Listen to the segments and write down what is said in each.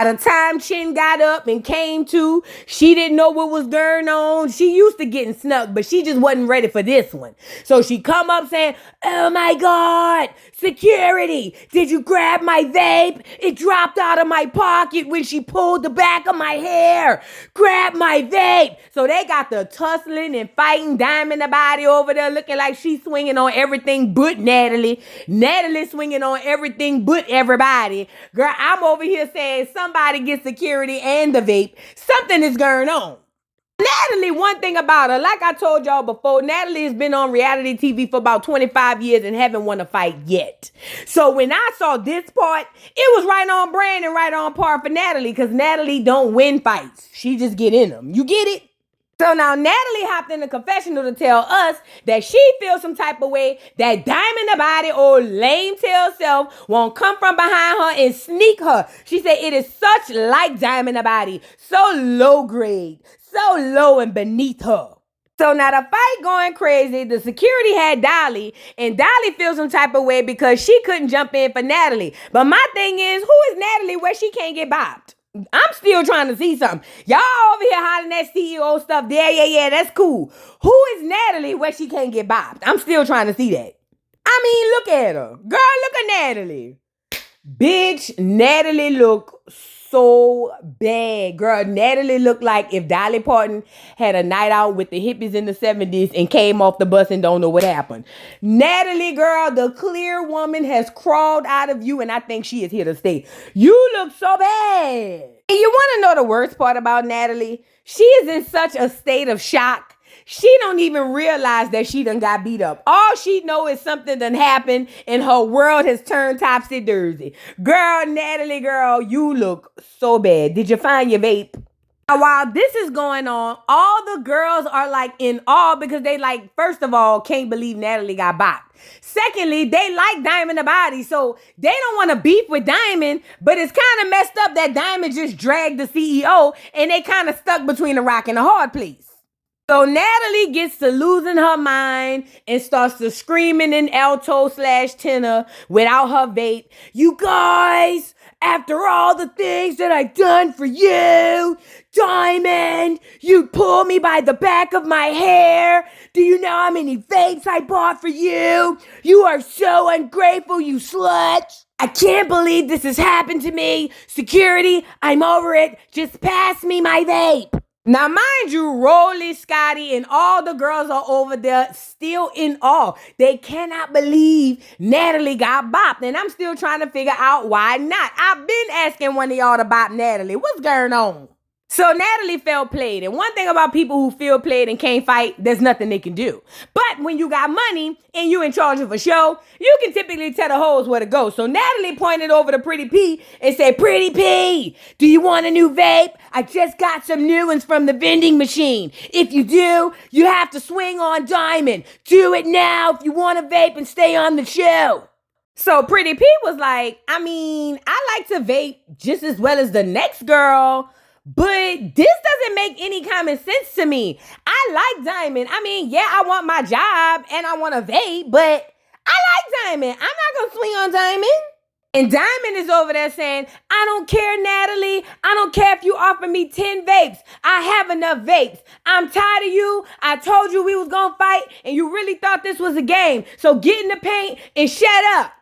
By the time Chin got up and came to, she didn't know what was going on. She used to getting snuck, but she just wasn't ready for this one. So she come up saying, "Oh my God, security, did you grab my vape? It dropped out of my pocket when she pulled the back of my hair. Grab my vape." So they got the tussling and fighting, Diamond the Baddie over there looking like she's swinging on everything but Natalie. Natalie swinging on everything but everybody. Girl, I'm over here saying somebody get security and the vape. Something is going on. Natalie, one thing about her, like I told y'all before, Natalie has been on reality TV for about 25 years and haven't won a fight yet. So when I saw this part, it was right on brand and right on par for Natalie, because Natalie don't win fights. She just get in them. You get it? So now Natalie hopped in the confessional to tell us that she feels some type of way that Diamond the Baddie or lame tail self won't come from behind her and sneak her. She said it is such like Diamond the Baddie, so low grade, so low and beneath her. So now the fight going crazy. The security had Dolly, and Dolly feels some type of way because she couldn't jump in for Natalie. But my thing is, who is Natalie where she can't get bopped? I'm still trying to see something. Y'all over here hollering that CEO stuff. Yeah, that's cool. Who is Natalie where she can't get bopped? I'm still trying to see that. I mean, look at her. Girl, look at Natalie. Bitch, Natalie look so bad. Girl, Natalie looked like if Dolly Parton had a night out with the hippies in the 70s and came off the bus and don't know what happened. Natalie, girl, the clear woman has crawled out of you, and I think she is here to stay. You look so bad. And you want to know the worst part about Natalie? She is in such a state of shock. She don't even realize that she done got beat up. All she know is something done happened and her world has turned topsy-turvy. Girl, Natalie, girl, you look so bad. Did you find your vape? Now, while this is going on, all the girls are like in awe because they like, first of all, can't believe Natalie got bopped. Secondly, they like Diamond the Baddie, so they don't want to beef with Diamond, but it's kind of messed up that Diamond just dragged the CEO and they kind of stuck between a rock and a hard place. So Natalie gets to losing her mind and starts to screaming in alto/tenor without her vape. "You guys, after all the things that I've done for you, Diamond, you pull me by the back of my hair. Do you know how many vapes I bought for you? You are so ungrateful, you slut. I can't believe this has happened to me. Security, I'm over it. Just pass me my vape." Now, mind you, Rolly, Scotty, and all the girls are over there still in awe. They cannot believe Natalie got bopped. And I'm still trying to figure out why not. I've been asking one of y'all to bop Natalie. What's going on? So Natalie felt played. And one thing about people who feel played and can't fight, there's nothing they can do. But when you got money and you in charge of a show, you can typically tell the hoes where to go. So Natalie pointed over to Pretty P and said, "Pretty P, do you want a new vape? I just got some new ones from the vending machine. If you do, you have to swing on Diamond. Do it now if you want a vape and stay on the show." So Pretty P was like, "I mean, I like to vape just as well as the next girl, but this doesn't make any common sense to me. I like Diamond. I mean, yeah, I want my job and I want a vape, but I like Diamond. I'm not going to swing on Diamond." And Diamond is over there saying, "I don't care, Natalie. I don't care if you offer me 10 vapes. I have enough vapes. I'm tired of you. I told you we was going to fight and you really thought this was a game. So get in the paint and shut up."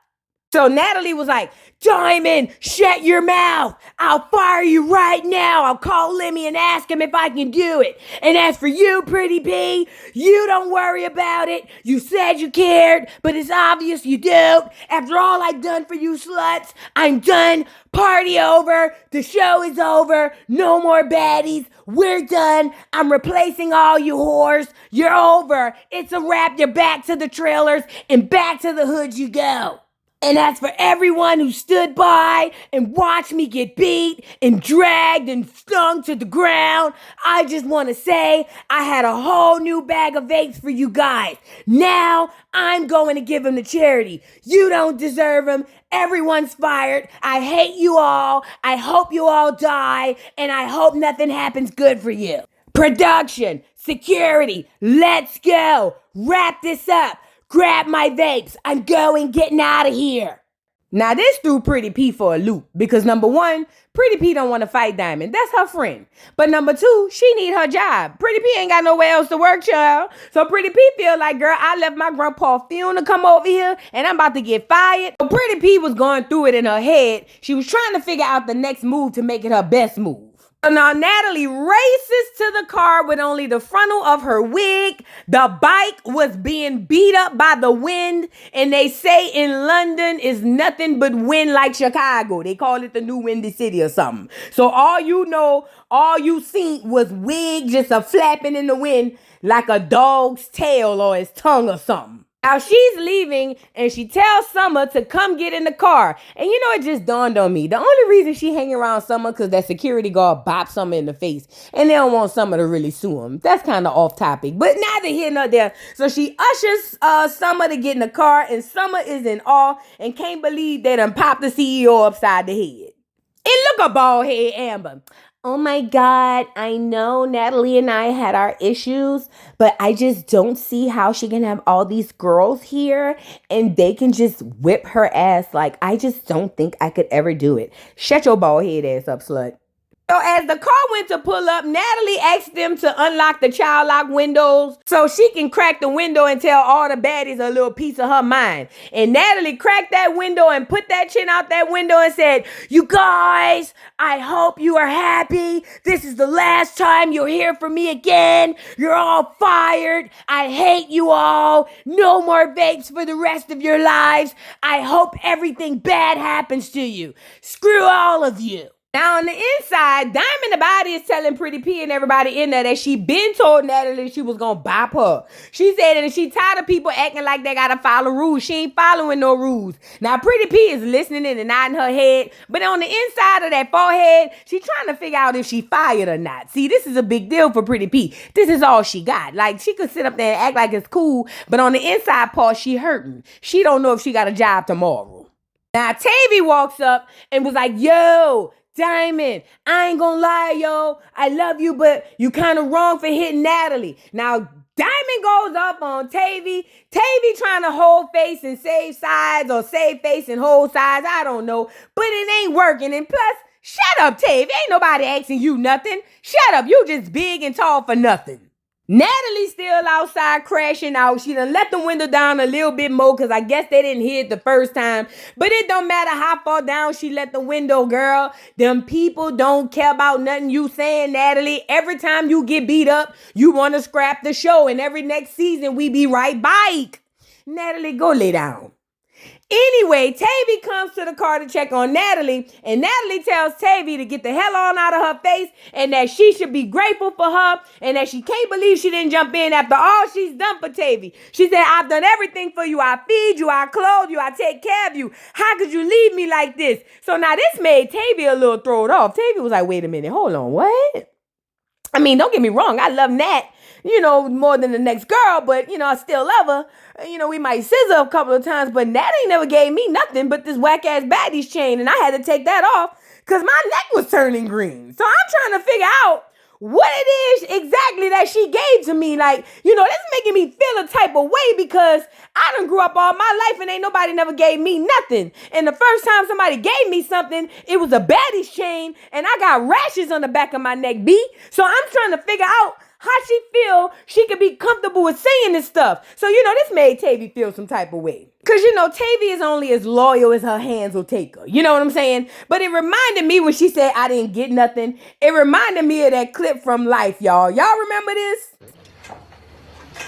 So Natalie was like, "Diamond, shut your mouth. I'll fire you right now. I'll call Lemmy and ask him if I can do it. And as for you, Pretty P, you don't worry about it. You said you cared, but it's obvious you don't. After all I've done for you sluts, I'm done. Party over. The show is over. No more baddies. We're done. I'm replacing all you whores. You're over. It's a wrap. You're back to the trailers and back to the hood you go. And as for everyone who stood by and watched me get beat and dragged and stung to the ground, I just want to say I had a whole new bag of vapes for you guys. Now I'm going to give them to charity. You don't deserve them. Everyone's fired. I hate you all. I hope you all die. And I hope nothing happens good for you. Production, security, let's go. Wrap this up. Grab my vapes. I'm getting out of here. Now this threw Pretty P for a loop because number one, Pretty P don't want to fight Diamond. That's her friend. But number two, she need her job. Pretty P ain't got nowhere else to work, child. So Pretty P feel like, girl, I left my grandpa Fune to come over here and I'm about to get fired. So Pretty P was going through it in her head. She was trying to figure out the next move to make it her best move. So now Natalie races to the car with only the frontal of her wig. The bike was being beat up by the wind. And they say in London is nothing but wind like Chicago. They call it the new windy city or something. So all you seen was wig just a flapping in the wind like a dog's tail or his tongue or something. Now she's leaving and she tells Summer to come get in the car. And you know, it just dawned on me. The only reason she hanging around Summer because that security guard bopped Summer in the face. And they don't want Summer to really sue him. That's kind of off topic. But neither here nor there. So she ushers Summer to get in the car. And Summer is in awe and can't believe they done popped the CEO upside the head. And look a bald head Amber. Oh my God, I know Natalie and I had our issues, but I just don't see how she can have all these girls here and they can just whip her ass. Like, I just don't think I could ever do it. Shut your bald head ass up, slut. So as the car went to pull up, Natalie asked them to unlock the child lock windows so she can crack the window and tell all the baddies a little piece of her mind. And Natalie cracked that window and put that chin out that window and said, "You guys, I hope you are happy. This is the last time you'll hear from me again. You're all fired. I hate you all. No more vapes for the rest of your lives. I hope everything bad happens to you. Screw all of you." Now on the inside, Diamond the Baddie is telling Pretty P and everybody in there that she been told Natalie she was gonna bop her. She said that she tired of people acting like they gotta follow rules. She ain't following no rules. Now Pretty P is listening and nodding her head, but on the inside of that forehead, she trying to figure out if she fired or not. See, this is a big deal for Pretty P. This is all she got. Like, she could sit up there and act like it's cool, but on the inside part, she hurting. She don't know if she got a job tomorrow. Now Tavy walks up and was like, "Yo, Diamond, I ain't gonna lie, yo. I love you, but you kind of wrong for hitting Natalie." Now, Diamond goes up on Tavy. Tavy trying to hold face and save sides or save face and hold sides. I don't know. But it ain't working. And plus, shut up, Tavy. Ain't nobody asking you nothing. Shut up. You just big and tall for nothing. Natalie's still outside crashing out. She done let the window down a little bit more because I guess they didn't hear it the first time. But it don't matter how far down she let the window, girl. Them people don't care about nothing you saying, Natalie. Every time you get beat up, you want to scrap the show. And every next season, we be right back. Natalie, go lay down. Anyway, Tavy comes to the car to check on Natalie, and Natalie tells Tavy to get the hell on out of her face and that she should be grateful for her and that she can't believe she didn't jump in after all she's done for Tavy. She said, "I've done everything for you. I feed you, I clothe you, I take care of you. How could you leave me like this?" So now this made Tavy a little thrown off. Tavy was like, "Wait a minute, hold on, what?" I mean, don't get me wrong, I love Nat, more than the next girl, but, I still love her. We might scissor a couple of times, but Nat ain't never gave me nothing but this whack-ass Baddies chain, and I had to take that off because my neck was turning green. So I'm trying to figure out what it is exactly that she gave to me. Like, this is making me feel a type of way because I done grew up all my life and ain't nobody never gave me nothing. And the first time somebody gave me something, it was a Baddies chain, and I got rashes on the back of my neck, B. So I'm trying to figure out how she feel she could be comfortable with saying this stuff. So, this made Tavy feel some type of way. Because, Tavy is only as loyal as her hands will take her. You know what I'm saying? But it reminded me when she said I didn't get nothing. It reminded me of that clip from Life, y'all. Y'all remember this?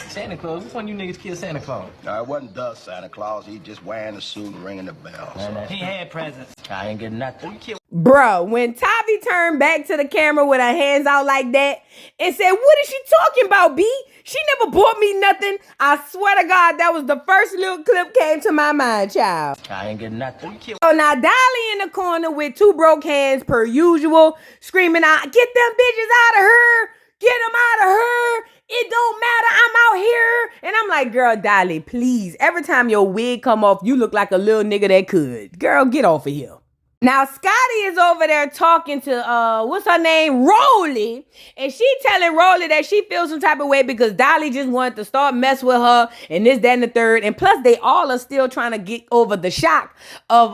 Santa Claus, which one you niggas killed Santa Claus? No, it wasn't the Santa Claus. He just wearing a suit and ringing the bells. He had presents. I ain't getting nothing. Bro, when Tavi turned back to the camera with her hands out like that and said, "What is she talking about, B? She never bought me nothing." I swear to God, that was the first little clip came to my mind, child. I ain't getting nothing. So now Dolly in the corner with two broke hands per usual, screaming out, "Get them bitches out of her! Get them out of her! It don't matter, I'm out here." And I'm like, "Girl, Dolly, please. Every time your wig come off, you look like a little nigga that could. Girl, get off of here." Now, Scotty is over there talking to, what's her name? Rolly. And she telling Rolly that she feels some type of way because Dolly just wanted to start mess with her and this, that, and the third. And plus, they all are still trying to get over the shock of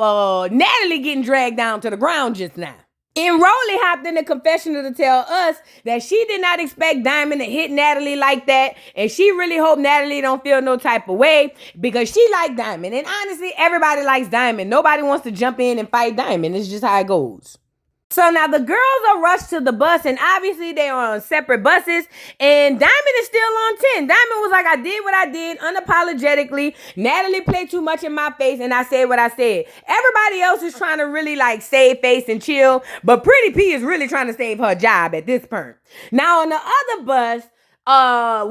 Natalie getting dragged down to the ground just now. And Rolly hopped in the confessional to tell us that she did not expect Diamond to hit Natalie like that. And she really hope Natalie don't feel no type of way because she liked Diamond. And honestly, everybody likes Diamond. Nobody wants to jump in and fight Diamond. It's just how it goes. So now the girls are rushed to the bus, and obviously they are on separate buses, and Diamond is still on 10. Diamond was like, I did what I did unapologetically. Natalie played too much in my face, and I said what I said. Everybody else is trying to really like save face and chill, but Pretty P is really trying to save her job at this point. Now on the other bus,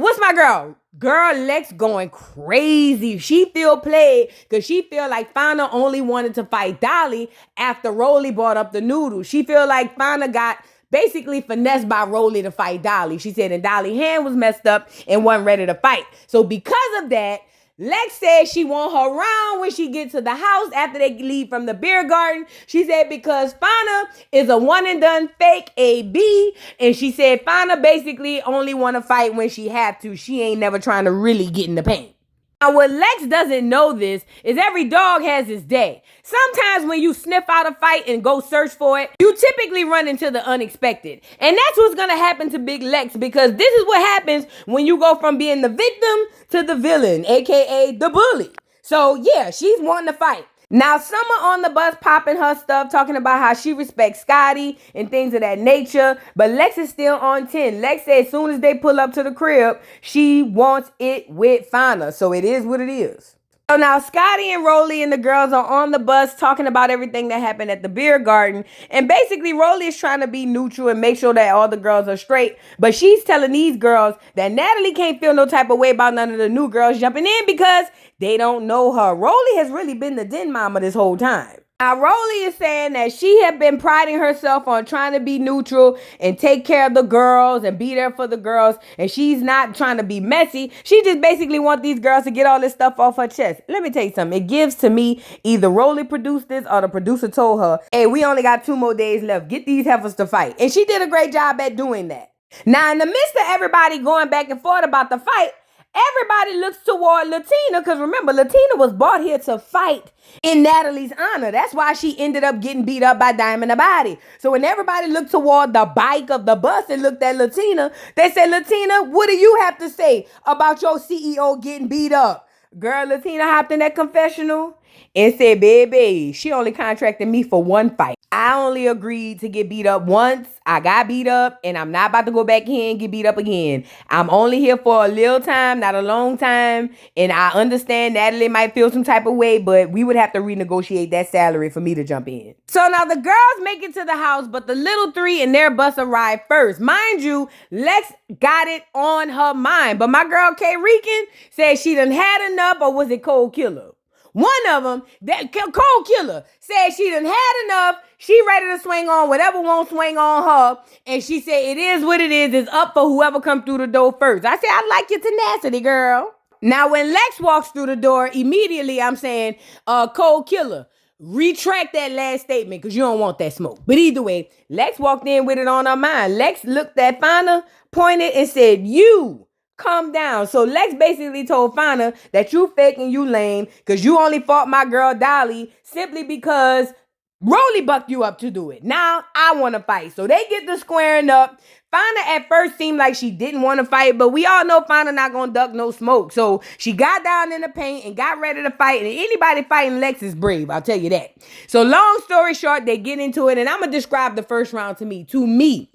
what's my girl? Girl, Lex going crazy. She feel played because she feel like Fana only wanted to fight Dolly after Rolly brought up the noodles. She feel like Fana got basically finessed by Rolly to fight Dolly. She said, and Dolly's hand was messed up and wasn't ready to fight. So because of that, Lex said she want her around when she gets to the house after they leave from the beer garden. She said because Fana is a one and done fake AB. And she said Fana basically only want to fight when she have to. She ain't never trying to really get in the paint. Now, what Lex doesn't know this is every dog has his day. Sometimes when you sniff out a fight and go search for it, you typically run into the unexpected. And that's what's going to happen to Big Lex because this is what happens when you go from being the victim to the villain, aka the bully. So yeah, she's wanting to fight. Now, Summer on the bus popping her stuff, talking about how she respects Scotty and things of that nature. But Lex is still on 10. Lex said as soon as they pull up to the crib, she wants it with Fana. So it is what it is. So now Scotty and Rolly and the girls are on the bus talking about everything that happened at the beer garden. And basically, Rolly is trying to be neutral and make sure that all the girls are straight. But she's telling these girls that Natalie can't feel no type of way about none of the new girls jumping in because they don't know her. Rolly has really been the den mama this whole time. Now, Rolly is saying that she had been priding herself on trying to be neutral and take care of the girls and be there for the girls. And she's not trying to be messy. She just basically wants these girls to get all this stuff off her chest. Let me tell you something. It gives to me either Rolly produced this or the producer told her, hey, we only got 2 more days left. Get these heifers to fight. And she did a great job at doing that. Now, in the midst of everybody going back and forth about the fight, everybody looks toward Latina because remember, Latina was brought here to fight in Natalie's honor. That's why she ended up getting beat up by Diamond and Baddie. So when everybody looked toward the bike of the bus and looked at Latina, they said, Latina, what do you have to say about your CEO getting beat up? Girl, Latina hopped in that confessional and said, baby, she only contracted me for 1 fight. I only agreed to get beat up once. I got beat up and I'm not about to go back here and get beat up again. I'm only here for a little time, not a long time. And I understand Natalie might feel some type of way, but we would have to renegotiate that salary for me to jump in. So now the girls make it to the house, but the little 3 in their bus arrived first. Mind you, Lex got it on her mind. But my girl K. Rican said she done had enough, or was it Cold Killer? One of them, that Cold Killer, said she done had enough. She ready to swing on whatever won't swing on her. And she said, it is what it is. It's up for whoever come through the door first. I said, I like your tenacity, girl. Now, when Lex walks through the door, immediately I'm saying, Cold Killer, retract that last statement because you don't want that smoke. But either way, Lex walked in with it on her mind. Lex looked at Fana, pointed and said, you calm down. So Lex basically told Fana that you fake and you lame because you only fought my girl Dolly simply because Rolly bucked you up to do it. Now I want to fight. So they get to squaring up. Fana at first seemed like she didn't want to fight, but we all know Fana not going to duck no smoke. So she got down in the paint and got ready to fight. And anybody fighting Lex is brave, I'll tell you that. So long story short, they get into it. And I'm going to describe the first round to me. To me,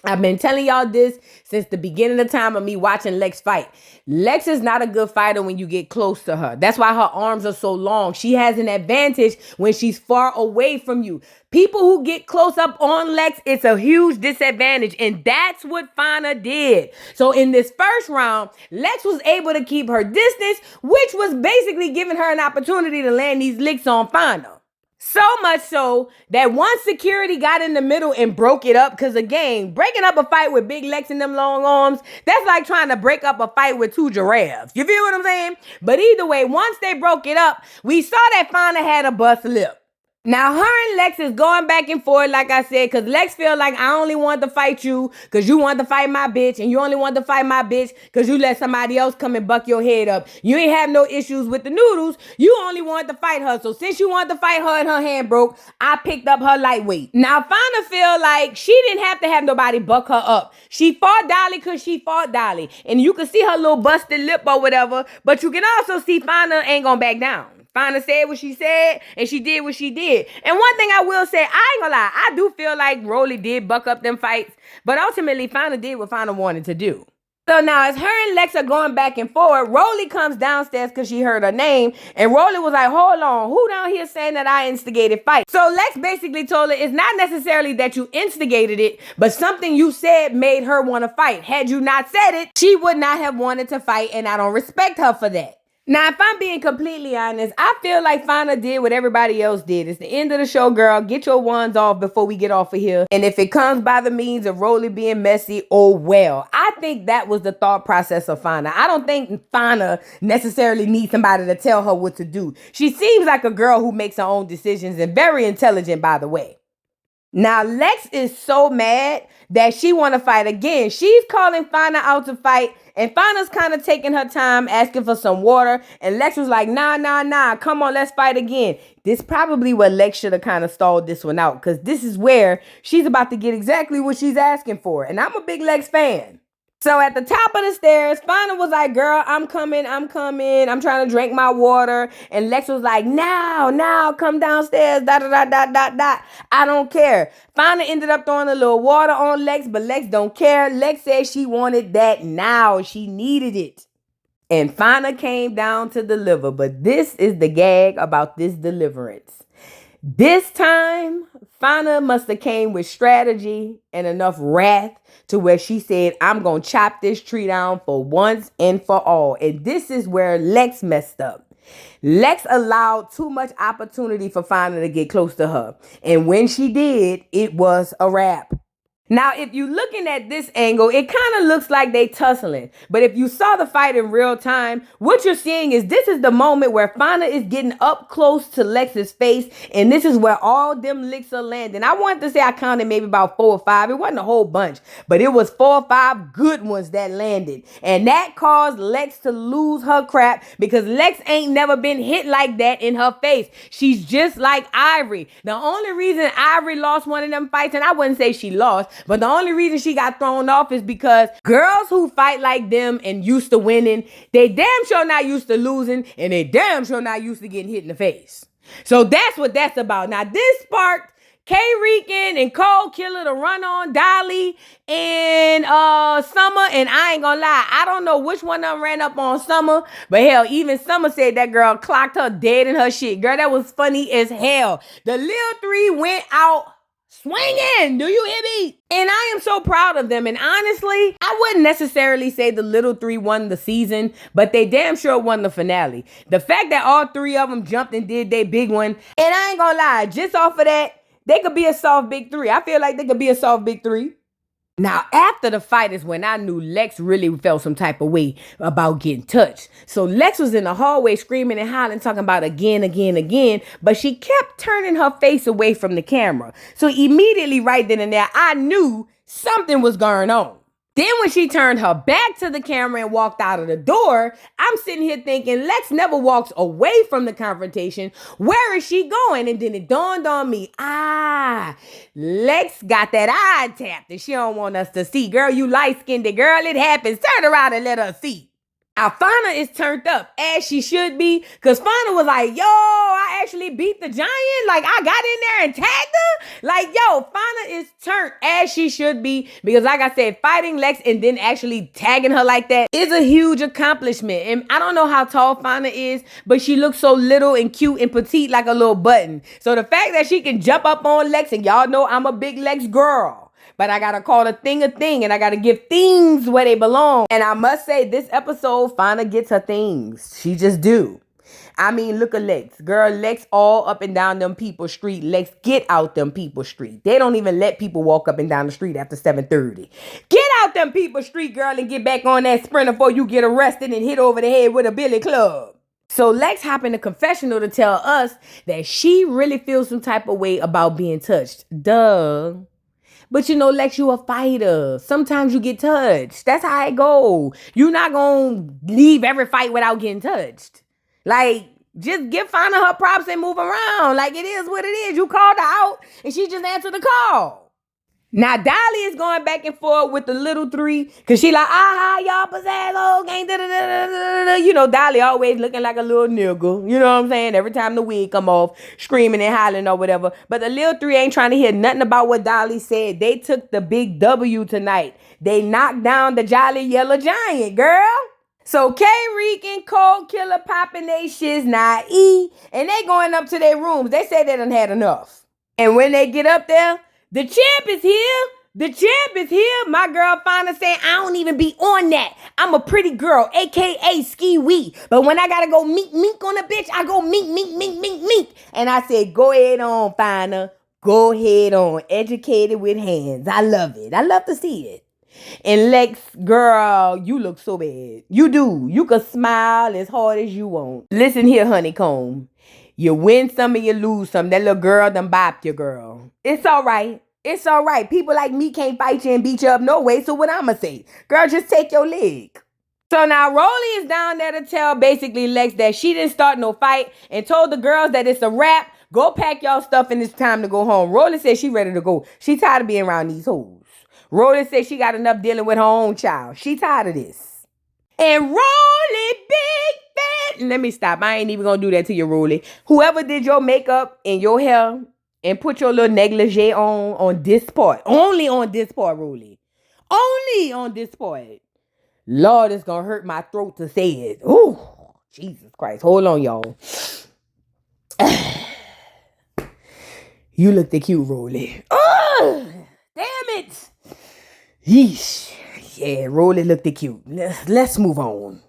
I've been telling y'all this since the beginning of time of me watching Lex fight. Lex is not a good fighter when you get close to her. That's why her arms are so long. She has an advantage when she's far away from you. People who get close up on Lex, it's a huge disadvantage. And that's what Fana did. So in this first round, Lex was able to keep her distance, which was basically giving her an opportunity to land these licks on Fana. So much so that once security got in the middle and broke it up, because again, breaking up a fight with Big Lex and them long arms, that's like trying to break up a fight with 2 giraffes. You feel what I'm saying? But either way, once they broke it up, we saw that Fana had a bust lip. Now, her and Lex is going back and forth, like I said, because Lex feel like I only want to fight you because you want to fight my bitch, and you only want to fight my bitch because you let somebody else come and buck your head up. You ain't have no issues with the noodles. You only want to fight her. So since you want to fight her and her hand broke, I picked up her lightweight. Now, Fauna feel like she didn't have to have nobody buck her up. She fought Dolly because she fought Dolly. And you can see her little busted lip or whatever, but you can also see Fauna ain't gonna back down. Fauna said what she said, and she did what she did. And one thing I will say, I ain't gonna lie, I do feel like Rolly did buck up them fights, but ultimately, Fauna did what Fauna wanted to do. So now, as her and Lex are going back and forth, Rolly comes downstairs because she heard her name, and Rolly was like, hold on, who down here saying that I instigated fight? So Lex basically told her, it's not necessarily that you instigated it, but something you said made her want to fight. Had you not said it, she would not have wanted to fight, and I don't respect her for that. Now, if I'm being completely honest, I feel like Fauna did what everybody else did. It's the end of the show, girl. Get your wands off before we get off of here. And if it comes by the means of Rolly being messy, oh well. I think that was the thought process of Fauna. I don't think Fauna necessarily needs somebody to tell her what to do. She seems like a girl who makes her own decisions and very intelligent, by the way. Now, Lex is so mad that she want to fight again. She's calling Fauna out to fight, and Fauna's kind of taking her time, asking for some water, and Lex was like, nah, come on, let's fight again. This probably what Lex should have kind of stalled this one out, because this is where she's about to get exactly what she's asking for, and I'm a big Lex fan. So at the top of the stairs, Fauna was like, girl, I'm coming. I'm trying to drink my water. And Lex was like, now, come downstairs, I don't care. Fauna ended up throwing a little water on Lex, but Lex don't care. Lex said she wanted that now. She needed it. And Fauna came down to deliver, but this is the gag about this deliverance. This time, Fauna must have came with strategy and enough wrath to where she said, I'm going to chop this tree down for once and for all. And this is where Lex messed up. Lex allowed too much opportunity for Fauna to get close to her. And when she did, it was a wrap. Now, if you're looking at this angle, it kind of looks like they tussling. But if you saw the fight in real time, what you're seeing is this is the moment where Fauna is getting up close to Lex's face. And this is where all them licks are landing. I wanted to say I counted maybe about 4 or 5. It wasn't a whole bunch, but it was 4 or 5 good ones that landed. And that caused Lex to lose her crap because Lex ain't never been hit like that in her face. She's just like Ivory. The only reason Ivory lost one of them fights, and I wouldn't say she lost, but the only reason she got thrown off is because girls who fight like them and used to winning, they damn sure not used to losing, and they damn sure not used to getting hit in the face. So that's what that's about. Now, this sparked K-Rican and Cold Killer to run on Dolly and Summer, and I ain't gonna lie, I don't know which one of them ran up on Summer, but hell, even Summer said that girl clocked her dead in her shit. Girl, that was funny as hell. The little three went out swinging, do you hear me? And I am so proud of them. And honestly, I wouldn't necessarily say the little three won the season, but they damn sure won the finale. The fact that all 3 of them jumped and did their big one, and I ain't gonna lie, just off of that, they could be a soft big 3. I feel like they could be a soft big 3. Now, after the fight is when I knew Lex really felt some type of way about getting touched. So Lex was in the hallway screaming and hollering, talking about again, but she kept turning her face away from the camera. So immediately right then and there, I knew something was going on. Then when she turned her back to the camera and walked out of the door, I'm sitting here thinking, Lex never walks away from the confrontation. Where is she going? And then it dawned on me, Lex got that eye tap that she don't want us to see. Girl, you light-skinned, girl, it happens. Turn around and let her see. Now, Fauna is turned up, as she should be, because Fauna was like, yo, I actually beat the giant. Like, I got in there and tagged her. Like, yo, Fauna is turned, as she should be, because like I said, fighting Lex and then actually tagging her like that is a huge accomplishment. And I don't know how tall Fauna is, but she looks so little and cute and petite like a little button. So the fact that she can jump up on Lex, and y'all know I'm a big Lex girl, but I gotta call a thing, and I gotta give things where they belong. And I must say, this episode, Fauna gets her things. She just do. I mean, look at Lex. Girl, Lex all up and down them people's street. Lex, get out them people's street. They don't even let people walk up and down the street after 7:30. Get out them people's street, girl, and get back on that sprinter before you get arrested and hit over the head with a billy club. So Lex hop in the confessional to tell us that she really feels some type of way about being touched. Duh. But you know, Lex, you a fighter. Sometimes you get touched. That's how it go. You're not gonna leave every fight without getting touched. Like, just give Fana her props and move around. Like, it is what it is. You called her out and she just answered the call. Now, Dolly is going back and forth with the little three because she like, y'all possess old gang. You know, Dolly always looking like a little nigga. You know what I'm saying? Every time the wig come off, screaming and hollering or whatever. But the little three ain't trying to hear nothing about what Dolly said. They took the big W tonight. They knocked down the Jolly Yellow Giant, girl. So K-Reek and Cold Killer popping they shiz naive, and they going up to their rooms. They say they done had enough. And when they get up there, the champ is here. The champ is here. My girl Fana saying, I don't even be on that. I'm a pretty girl, a.k.a. Ski Wee. But when I got to go mink on a bitch, I go mink. And I said, go ahead on, Fana. Go ahead on. Educated with hands. I love it. I love to see it. And Lex, girl, you look so bad. You do. You can smile as hard as you want. Listen here, honeycomb. You win some and you lose some. That little girl done bopped your girl. It's all right. It's all right. People like me can't fight you and beat you up no way. So what I'ma say? Girl, just take your leg. So now Rolly is down there to tell basically Lex that she didn't start no fight and told the girls that it's a wrap. Go pack y'all stuff and it's time to go home. Rolly said she ready to go. She tired of being around these hoes. Rolly said she got enough dealing with her own child. She tired of this. And Rolly big fat. Let me stop. I ain't even gonna do that to you, Rolly. Whoever did your makeup and your hair and put your little negligee on this part. Only on this part, Rolly. Only on this part. Lord, it's gonna hurt my throat to say it. Ooh, Jesus Christ. Hold on, y'all. You look the cute, Rolly. Oh, damn it. Yeesh. Yeah, Rolly looked cute. Let's move on.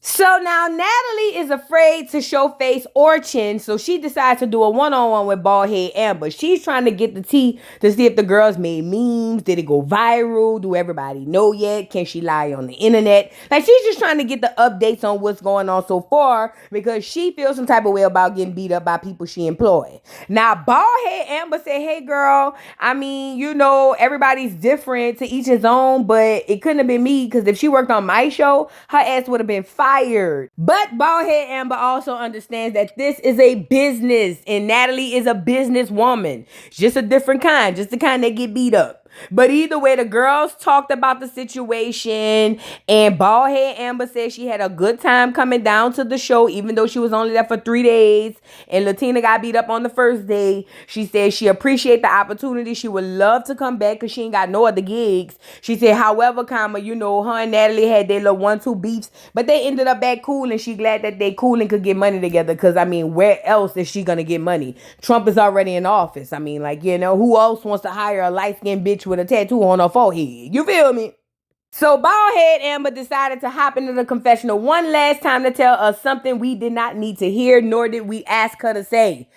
So now Natalie is afraid to show face or chin, so she decides to do a one-on-one with Baldhead Amber. She's trying to get the tea to see if the girls made memes. Did it go viral? Do everybody know yet? Can she lie on the internet? Like, she's just trying to get the updates on what's going on so far because she feels some type of way about getting beat up by people she employed. Now, Baldhead Amber said, hey, girl, I mean, you know, everybody's different, to each his own, but it couldn't have been me because if she worked on my show, her ass would have been fired. But Baldhead Amber also understands that this is a business and Natalie is a businesswoman. Just a different kind, just the kind that get beat up. But either way, the girls talked about the situation and Baldhead Amber said she had a good time coming down to the show, even though she was only there for 3 days and Latina got beat up on the first day. She said she appreciated the opportunity. She would love to come back because she ain't got no other gigs. She said, however, you know, her and Natalie had their little 1-2 beefs, but they ended up back cool and she glad that they cool and could get money together because, I mean, where else is she going to get money? Trump is already in office. I mean, like, you know, who else wants to hire a light-skinned bitch with a tattoo on her forehead? You feel me? So Baldhead Amber decided to hop into the confessional one last time to tell us something we did not need to hear, nor did we ask her to say.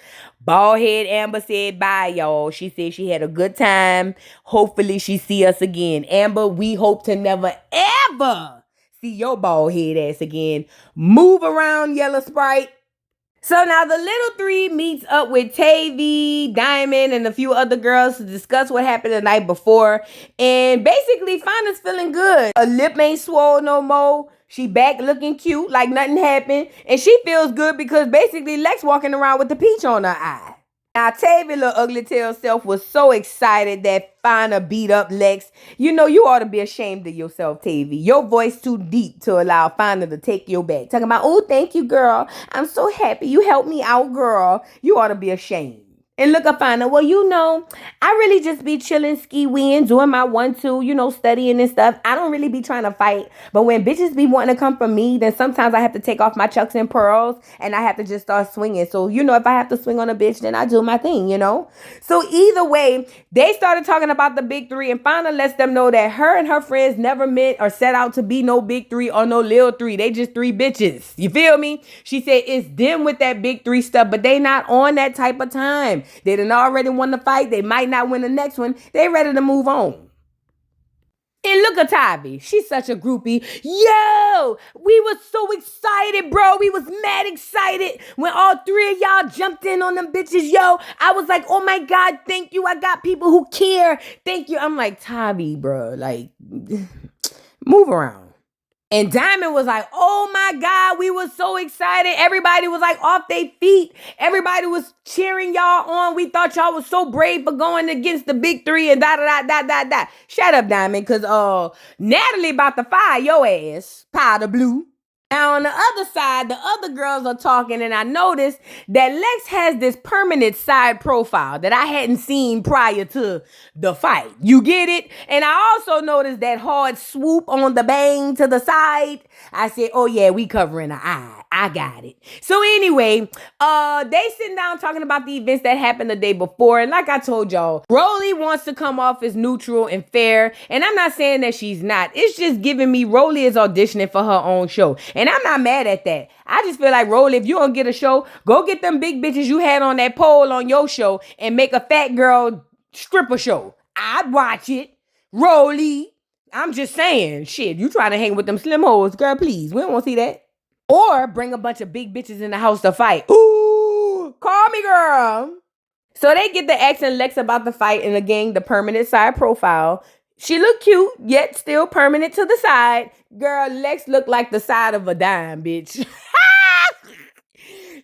Baldhead Amber said bye, y'all. She said she had a good time. Hopefully she see us again. Amber, we hope to never, ever see your bald head ass again. Move around, Yellow Sprite. So now the little three meets up with Tavy, Diamond, and a few other girls to discuss what happened the night before. And basically, Fana's feeling good. Her lip ain't swole no more. She back looking cute like nothing happened. And she feels good because basically Lex walking around with the peach on her eye. Now, Tavy, little ugly tail self, was so excited that Fana beat up Lex. You know, you ought to be ashamed of yourself, Tavy. Your voice too deep to allow Fana to take your back. Talking about, oh, thank you, girl. I'm so happy you helped me out, girl. You ought to be ashamed. And look up Fana. Well, you know, I really just be chilling, ski-weeing, doing my 1-2, you know, studying and stuff. I don't really be trying to fight. But when bitches be wanting to come for me, then sometimes I have to take off my chucks and pearls and I have to just start swinging. So, you know, if I have to swing on a bitch, then I do my thing, you know. So either way, they started talking about the big three and Fana lets them know that her and her friends never meant or set out to be no big three or no little three. They just 3 bitches. You feel me? She said it's them with that big 3 stuff, but they not on that type of time. They done already won the fight. They might not win the next one. They ready to move on. And look at Tavi. She's such a groupie. Yo, we were so excited excited, bro. We was mad excited when all three of y'all jumped in on them bitches, yo. I was like, oh my God, thank you. I got people who care. Thank you. I'm like, Tavi, bro, like, move around. And Diamond was like, oh my God, we were so excited. Everybody was like off their feet. Everybody was cheering y'all on. We thought y'all was so brave for going against the big three and da. Shut up, Diamond, because Natalie about to fire your ass, powder blue. Now, on the other side, the other girls are talking, and I noticed that Lex has this permanent side profile that I hadn't seen prior to the fight. You get it? And I also noticed that hard swoop on the bang to the side. I said, oh yeah, we covering the eye. I got it. So anyway, they sitting down talking about the events that happened the day before. And like I told y'all, Rolly wants to come off as neutral and fair. And I'm not saying that she's not. It's just giving me Rolly is auditioning for her own show. And I'm not mad at that. I just feel like, Rolly, if you don't get a show, go get them big bitches you had on that pole on your show and make a fat girl stripper show. I'd watch it. Rolly. I'm just saying, shit, you trying to hang with them slim hoes, girl, please. We don't want to see that. Or bring a bunch of big bitches in the house to fight. Ooh, call me, girl. So they get to asking Lex about the fight, and again, the permanent side profile. She looked cute, yet still permanent to the side. Girl, Lex looked like the side of a dime, bitch.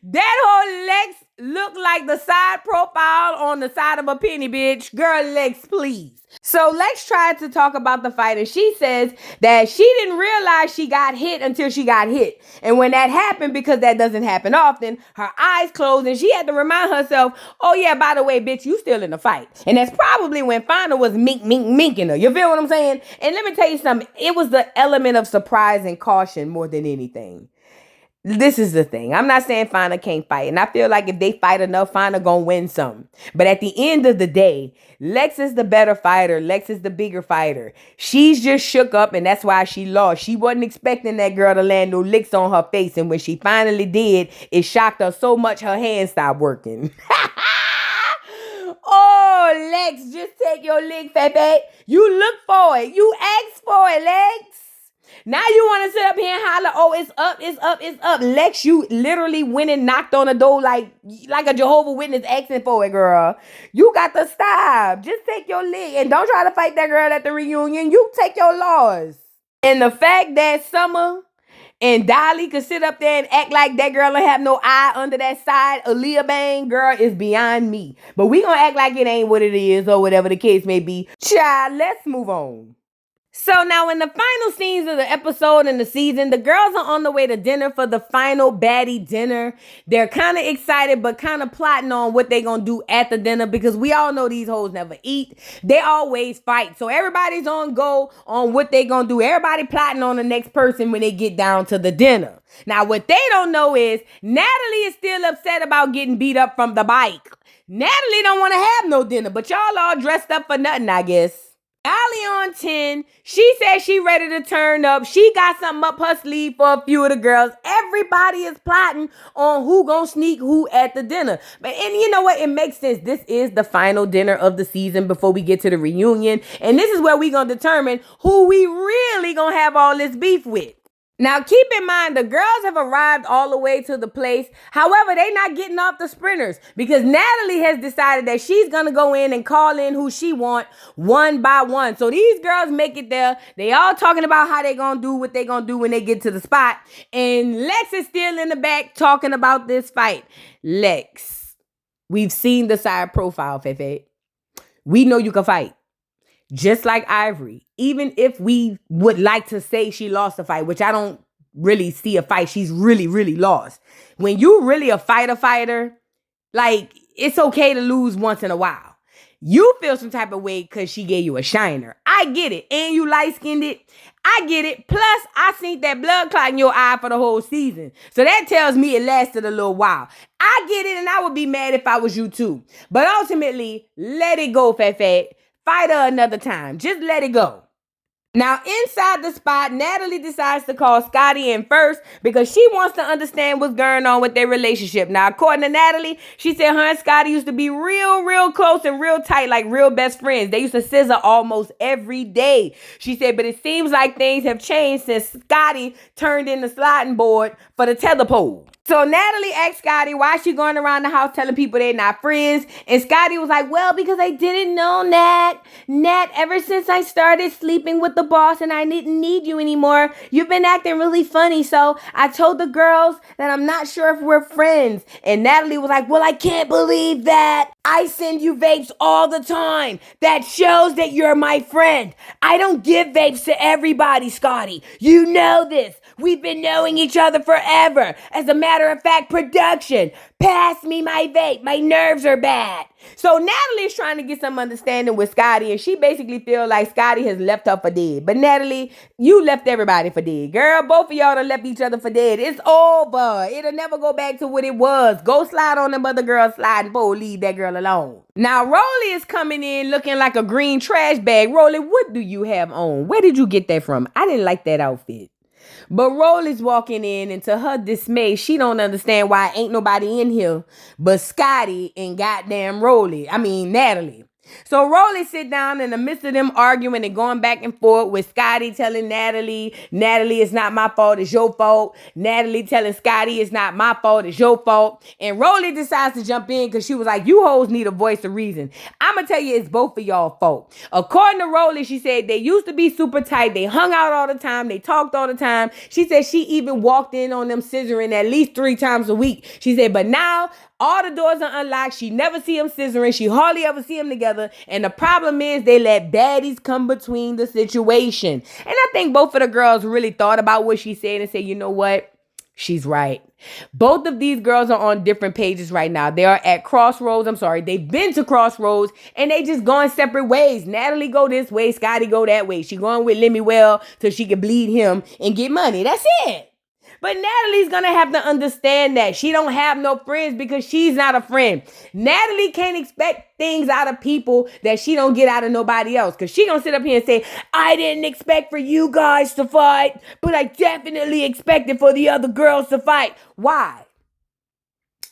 That whole Lex looked like the side profile on the side of a penny, bitch. Girl, Lex, please. So Lex tried to talk about the fight, and she says that she didn't realize she got hit until she got hit. And when that happened, because that doesn't happen often, her eyes closed, and she had to remind herself, oh yeah, by the way, bitch, you still in the fight. And that's probably when Fonda was minking her. You feel what I'm saying? And let me tell you something. It was the element of surprise and caution more than anything. This is the thing. I'm not saying Fonda can't fight. And I feel like if they fight enough, Fonda gonna win some. But at the end of the day, Lex is the better fighter. Lex is the bigger fighter. She's just shook up, and that's why she lost. She wasn't expecting that girl to land no licks on her face. And when she finally did, it shocked her so much her hands stopped working. Oh, Lex, just take your lick, Fefe. You look for it. You asked for it, Lex. Now you want to sit up here and holler, oh, it's up, it's up, it's up. Lex, you literally went and knocked on the door like a Jehovah's Witness asking for it, girl. You got to stop. Just take your lick. And don't try to fight that girl at the reunion. You take your loss. And the fact that Summer and Dolly could sit up there and act like that girl don't have no eye under that side, Aaliyah Bang, girl, is beyond me. But we gonna act like it ain't what it is or whatever the case may be. Child, let's move on. So now in the final scenes of the episode and the season, the girls are on the way to dinner for the final baddie dinner. They're kind of excited, but kind of plotting on what they're going to do at the dinner because we all know these hoes never eat. They always fight. So everybody's on go on what they're going to do. Everybody plotting on the next person when they get down to the dinner. Now, what they don't know is Natalie is still upset about getting beat up from the bike. Natalie don't want to have no dinner, but y'all all dressed up for nothing, I guess. Dolly on 10, she said she ready to turn up. She got something up her sleeve for a few of the girls. Everybody is plotting on who gonna sneak who at the dinner. And you know what? It makes sense. This is the final dinner of the season before we get to the reunion. And this is where we gonna determine who we really gonna have all this beef with. Now, keep in mind, the girls have arrived all the way to the place. However, they not getting off the sprinters because Natalie has decided that she's going to go in and call in who she want one by one. So these girls make it there. They all talking about how they going to do what they going to do when they get to the spot. And Lex is still in the back talking about this fight. Lex, we've seen the side profile, Fefe. We know you can fight. Just like Ivory, even if we would like to say she lost a fight, which I don't really see a fight, she's really, really lost. When you really a fighter, like, it's okay to lose once in a while. You feel some type of way because she gave you a shiner. I get it. And you light-skinned it. I get it. Plus, I seen that blood clot in your eye for the whole season. So that tells me it lasted a little while. I get it, and I would be mad if I was you too. But ultimately, let it go, Fefe. Fight her another time. Just let it go. Now, inside the spot, Natalie decides to call Scotty in first because she wants to understand what's going on with their relationship. Now, according to Natalie, she said her and Scotty used to be real close and real tight, like real best friends. They used to scissor almost every day. She said, but it seems like things have changed since Scotty turned in the sliding board for the tether pole. So Natalie asked Scotty why she going around the house telling people they're not friends. And Scotty was like, well, because I didn't know, Nat, ever since I started sleeping with the boss and I didn't need you anymore, you've been acting really funny. So I told the girls that I'm not sure if we're friends. And Natalie was like, well, I can't believe that. I send you vapes all the time. That shows that you're my friend. I don't give vapes to everybody, Scotty. You know this. We've been knowing each other forever. As a matter of fact, production. Pass me my vape. My nerves are bad. So Natalie's trying to get some understanding with Scotty, and she basically feels like Scotty has left her for dead. But Natalie, you left everybody for dead. Girl, both of y'all done left each other for dead. It's over. It'll never go back to what it was. Go slide on them other girls sliding pole. Leave that girl alone. Now, Rolly is coming in looking like a green trash bag. Rolly, what do you have on? Where did you get that from? I didn't like that outfit. But Rolly's walking in, and to her dismay, she don't understand why ain't nobody in here but Scotty and goddamn Natalie. So Rolly sit down in the midst of them arguing and going back and forth with Scotty telling Natalie, it's not my fault, it's your fault. Natalie telling Scotty, it's not my fault, it's your fault. And Rolly decides to jump in because she was like, you hoes need a voice of reason. I'm going to tell you, it's both of y'all fault. According to Rolly, she said they used to be super tight. They hung out all the time. They talked all the time. She said she even walked in on them scissoring at least 3 times a week. She said, but now all the doors are unlocked. She never see them scissoring. She hardly ever see them together. And the problem is they let baddies come between the situation. And I think both of the girls really thought about what she said and said, you know what? She's right. Both of these girls are on different pages right now. They are at crossroads. They've been to crossroads and they just going separate ways. Natalie go this way. Scotty go that way. She going with Lemuel so she can bleed him and get money. That's it. But Natalie's going to have to understand that she don't have no friends because she's not a friend. Natalie can't expect things out of people that she don't get out of nobody else. Because she going to sit up here and say, I didn't expect for you guys to fight, but I definitely expected for the other girls to fight. Why?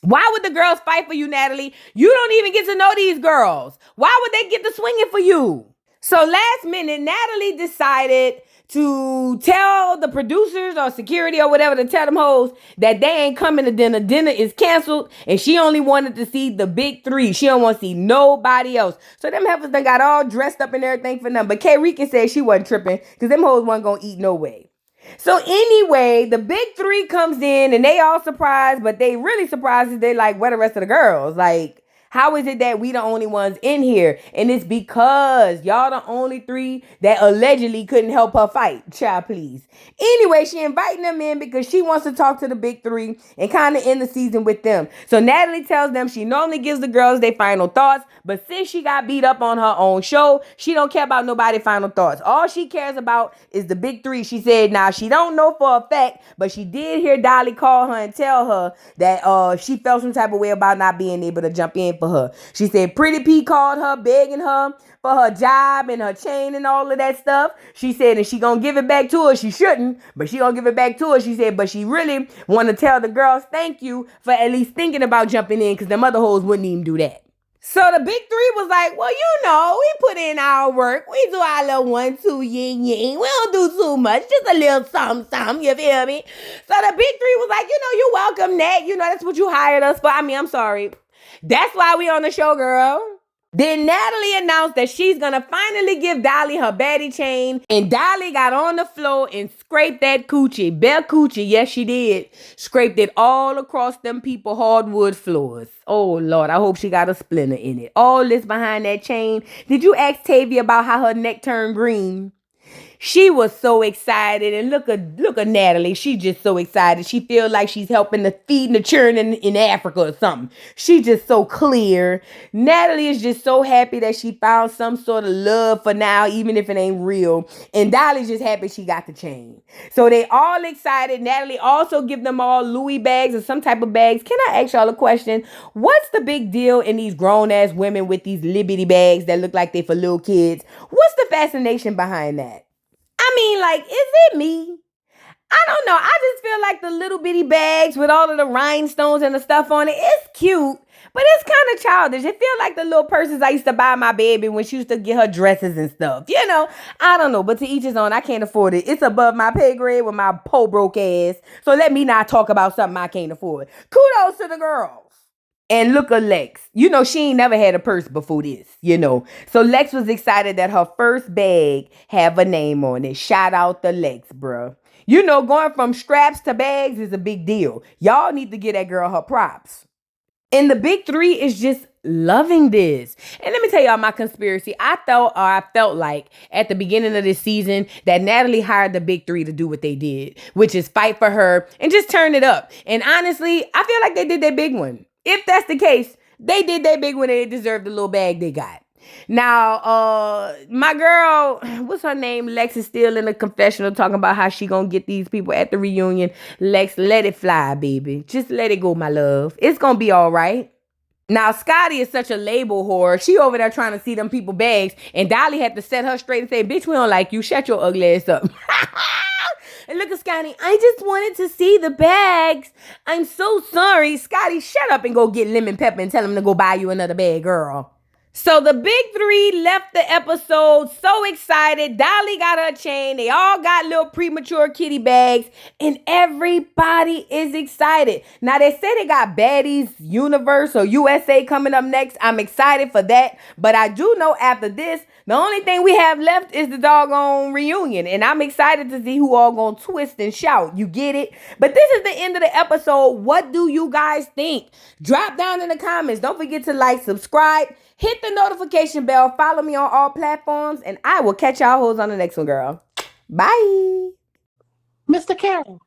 Why would the girls fight for you, Natalie? You don't even get to know these girls. Why would they get to swinging for you? So last minute, Natalie decided to tell the producers or security or whatever, to tell them hoes that they ain't coming to dinner. Dinner is canceled, and she only wanted to see the big 3. She don't want to see nobody else. So them heifers done got all dressed up and everything for them. But K. Rican said she wasn't tripping because them hoes wasn't going to eat no way. So anyway, the big 3 comes in, and they all surprised, but they really surprised is they like, where the rest of the girls? Like, how is it that we the only ones in here? And it's because y'all the only 3 that allegedly couldn't help her fight. Child, please. Anyway, she inviting them in because she wants to talk to the big 3 and kind of end the season with them. So Natalie tells them she normally gives the girls their final thoughts, but since she got beat up on her own show, she don't care about nobody's final thoughts. All she cares about is the big 3. She said, now she don't know for a fact, but she did hear Dolly call her and tell her that she felt some type of way about not being able to jump in for her. She said Pretty P called her, begging her for her job and her chain and all of that stuff. She said, and she gonna give it back to her. She shouldn't, but she gonna give it back to her. She said, but she really want to tell the girls thank you for at least thinking about jumping in, because them other hoes wouldn't even do that. So the big 3 was like, well, you know, we put in our work. We do our little 1, 2, yin, yin. We don't do too much. Just a little something, you feel me? So the big 3 was like, you know, you're welcome, Nat. You know, that's what you hired us for. I mean, I'm sorry. That's why we on the show, girl. Then Natalie announced that she's going to finally give Dolly her baddie chain. And Dolly got on the floor and scraped that coochie. Bare coochie, yes, she did. Scraped it all across them people hardwood floors. Oh, Lord, I hope she got a splinter in it. All this behind that chain. Did you ask Tavia about how her neck turned green? She was so excited, and look at Natalie. She just so excited. She feels like she's helping to feed the children in Africa or something. She just so clear. Natalie is just so happy that she found some sort of love for now, even if it ain't real. And Dolly's just happy she got the chain. So they all excited. Natalie also give them all Louis bags or some type of bags. Can I ask y'all a question? What's the big deal in these grown-ass women with these Liberty bags that look like they for little kids? What's the fascination behind that? I mean, like, is it me? I don't know. I just feel like the little bitty bags with all of the rhinestones and the stuff on it, it's cute, but it's kind of childish. It feels like the little purses I used to buy my baby when she used to get her dresses and stuff. You know, I don't know, but to each his own. I can't afford it. It's above my pay grade with my po broke ass. So let me not talk about something I can't afford. Kudos to the girls. And look at Lex. You know, she ain't never had a purse before this, you know. So Lex was excited that her first bag have a name on it. Shout out to Lex, bruh. You know, going from straps to bags is a big deal. Y'all need to get that girl her props. And the big three is just loving this. And let me tell y'all my conspiracy. I felt like at the beginning of this season that Natalie hired the big three to do what they did, which is fight for her and just turn it up. And honestly, I feel like they did their big one. If that's the case, they did their big one and they deserved the little bag they got. Now, my girl, what's her name? Lex is still in the confessional talking about how she gonna get these people at the reunion. Lex, let it fly, baby. Just let it go, my love. It's gonna be all right. Now, Scotty is such a label whore. She over there trying to see them people bags, and Dolly had to set her straight and say, bitch, we don't like you. Shut your ugly ass up. And look at Scotty. I just wanted to see the bags. I'm so sorry. Scotty, shut up and go get lemon pepper and tell him to go buy you another bag, girl. So the big three left the episode so excited. Dolly got her chain. They all got little premature kitty bags. And everybody is excited. Now, they say they got Baddies Universe or USA coming up next. I'm excited for that. But I do know after this, the only thing we have left is the doggone reunion. And I'm excited to see who all gonna twist and shout. You get it? But this is the end of the episode. What do you guys think? Drop down in the comments. Don't forget to like, subscribe. Hit the notification bell. Follow me on all platforms. And I will catch y'all hoes on the next one, girl. Bye. Mr. Carroll,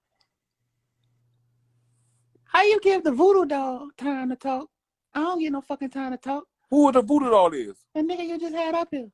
how you give the voodoo doll time to talk? I don't get no fucking time to talk. Who the voodoo doll is? The nigga you just had up here.